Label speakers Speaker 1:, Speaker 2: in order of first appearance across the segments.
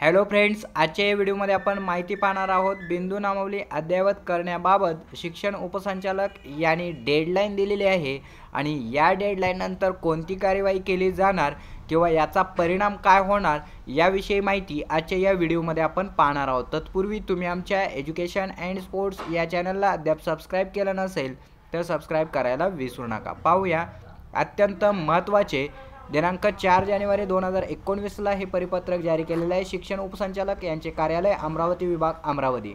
Speaker 1: Hello friends, आजच्या या व्हिडिओमध्ये आपण माहिती पाहणार आहोत बिंदू नामावली अद्ययावत करण्याबाबत शिक्षण उपसंचालक यांनी डेडलाईन दिलेली आहे आणि या डेडलाईन नंतर कोणती कार्यवाही केली जाणार किंवा याचा परिणाम काय होणार याविषयी माहिती आजच्या या व्हिडिओमध्ये आपण पाहणार आहोत। तत्पूर्वी तुम्ही आमच्या एज्युकेशन अँड स्पोर्ट्स या चॅनलला अद्याप सबस्क्राइब केलं नसेल तर सबस्क्राइब करायला विसरू नका। पाहूया अत्यंत महत्त्वाचे दिनांक 4 जानेवारी 2019 ला हे परिपत्रक जारी केलेले आहे। शिक्षण उपसंचालक यांचे कार्यालय अमरावती विभाग अमरावती,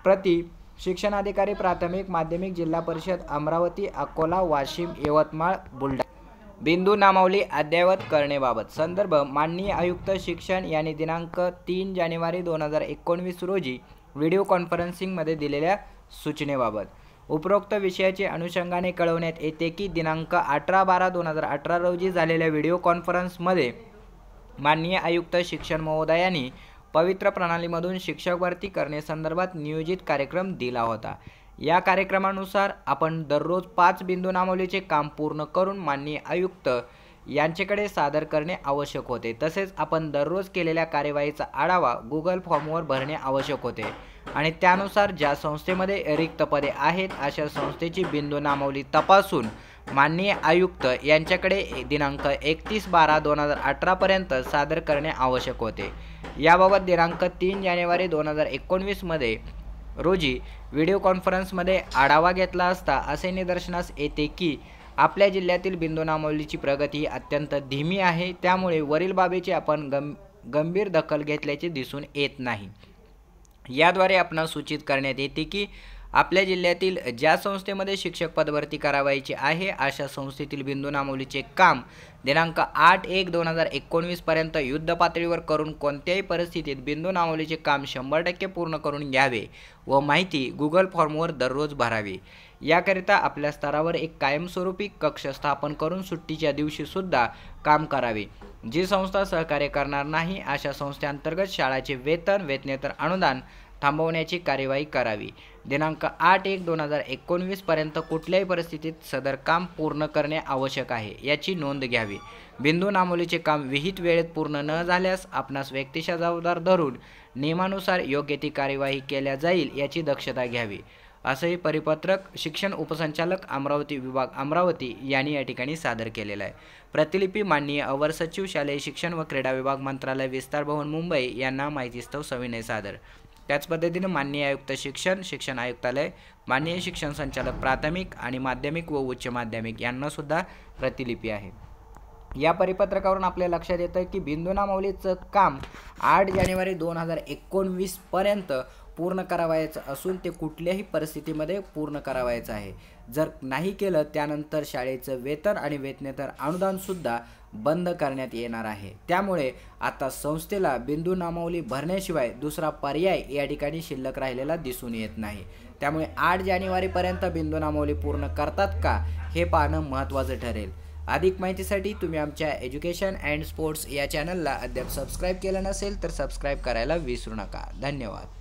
Speaker 1: प्रति शिक्षणाधिकारी प्राथमिक माध्यमिक जिल्हा परिषद अमरावती अकोला वाशिम यवतमाळ बुलढाणा। बिंदू नामावली अद्ययावत करण्याबाबत संदर्भ माननीय आयुक्त शिक्षण यांनी दिनांक 3 जानेवारी 2019 रोजी व्हिडिओ कॉन्फरन्सिंग मध्ये दिलेल्या सूचनेबाबत उपरोक्त विषयाचे अनुषंगाने कळवण्यात येते की दिनांक 18/12/2018 रोजी झालेल्या व्हिडिओ कॉन्फरन्समध्ये माननीय आयुक्त शिक्षण महोदयांनी पवित्र प्रणालीमधून शिक्षक भरती करण्यासंदर्भात नियोजित कार्यक्रम दिला होता। या कार्यक्रमानुसार आपण दररोज 5 बिंदू नामावलीचे काम पूर्ण करून माननीय आयुक्त यांच्याकडे सादर करणे आवश्यक होते। तसेच आपण दररोज केलेल्या कार्यवाहीचा आढावा गुगल फॉर्मवर भरणे आवश्यक होते आणि त्यानुसार ज्या संस्थेमध्ये रिक्त पदे आहेत अशा संस्थेची बिंदू नामावली तपासून माननीय आयुक्त यांच्याकडे दिनांक 31/12/2018 पर्यंत सादर करणे आवश्यक होते। याबाबत दिनांक 3 जानेवारी 2019 मध्ये रोजी व्हिडिओ कॉन्फरन्समध्ये आढावा घेतला असता असे निदर्शनास येते की आपल्या जिल्ह्यातील बिंदू नामावलीची प्रगती अत्यंत धीमी आहे। त्यामुळे वरील बाबीची आपण गंभीर दखल घेतल्याचे दिसून येत नाही। याद्वारे आपणास सूचित करण्यात येते की आपल्या जिल्ह्यातील ज्या संस्थेमध्ये शिक्षक पदभरती करावायची आहे अशा संस्थेतील बिंदू नामावलीचे काम दिनांक 8/1/2019 पर्यंत युद्ध पातळीवर करून कोणत्याही परिस्थितीत बिंदू नामावलीचे काम 100% पूर्ण करून घ्यावे व माहिती गुगल फॉर्मवर दररोज भरावी। याकरिता आपल्या स्तरावर एक कायमस्वरूपी कक्ष स्थापन करून सुट्टीच्या दिवशी सुद्धा काम करावे। जी संस्था सहकार्य करणार नाही अशा संस्थेअंतर्गत शाळाचे वेतनेतर अनुदान थांबवण्याची कार्यवाही करावी। दिनांक 8/1/2019 पर्यंत कुठल्याही परिस्थितीत सदर काम पूर्ण करणे आवश्यक आहे याची नोंद घ्यावी। बिंदू नामावलीचे काम विहित वेळेत पूर्ण न झाल्यास आपणास व्यक्तिशः जबाबदार धरून नियमानुसार योग्य ती कार्यवाही केल्या जाईल याची दक्षता घ्यावी, असेही परिपत्रक शिक्षण उपसंचालक अमरावती विभाग अमरावती यांनी या ठिकाणी सादर केलेला आहे। प्रतिलिपी माननीय अवर सचिव शालेय शिक्षण व क्रीडा विभाग मंत्रालय विस्तार भवन मुंबई यांना माहितीस्तव सविनय सादर। त्याच पद्धतीने माननीय आयुक्त शिक्षण आयुक्तालय माननीय शिक्षण संचालक प्राथमिक आणि माध्यमिक व उच्च माध्यमिक यांना सुद्धा प्रतिलिपी आहे। या परिपत्रकावरून आपल्या लक्षात येतं की बिंदू नामावलीचं काम 8 जानेवारी 2019 पर्यंत पूर्ण करावायचं असून ते कुठल्याही परिस्थितीमध्ये पूर्ण करावायचं आहे। जर नाही केलं त्यानंतर शाळेचं वेतन आणि वेतनेतर अनुदान सुद्धा बंद करण्यात येणार आहे। त्यामुळे आता संस्थेला बिंदू नामावली भरण्याशिवाय दुसरा पर्याय या ठिकाणी शिल्लक राहिलेला दिसून येत नाही। त्यामुळे 8 जानेवारी पर्यंत बिंदू नामावली पूर्ण करतात का हे पाहणं महत्त्वाचं ठरेल। अधिक माहितीसाठी तुम्ही आमच्या एज्युकेशन अँड स्पोर्ट्स या चॅनलला अद्याप सबस्क्राइब केलं नसेल तर सबस्क्राइब करायला विसरू नका। धन्यवाद।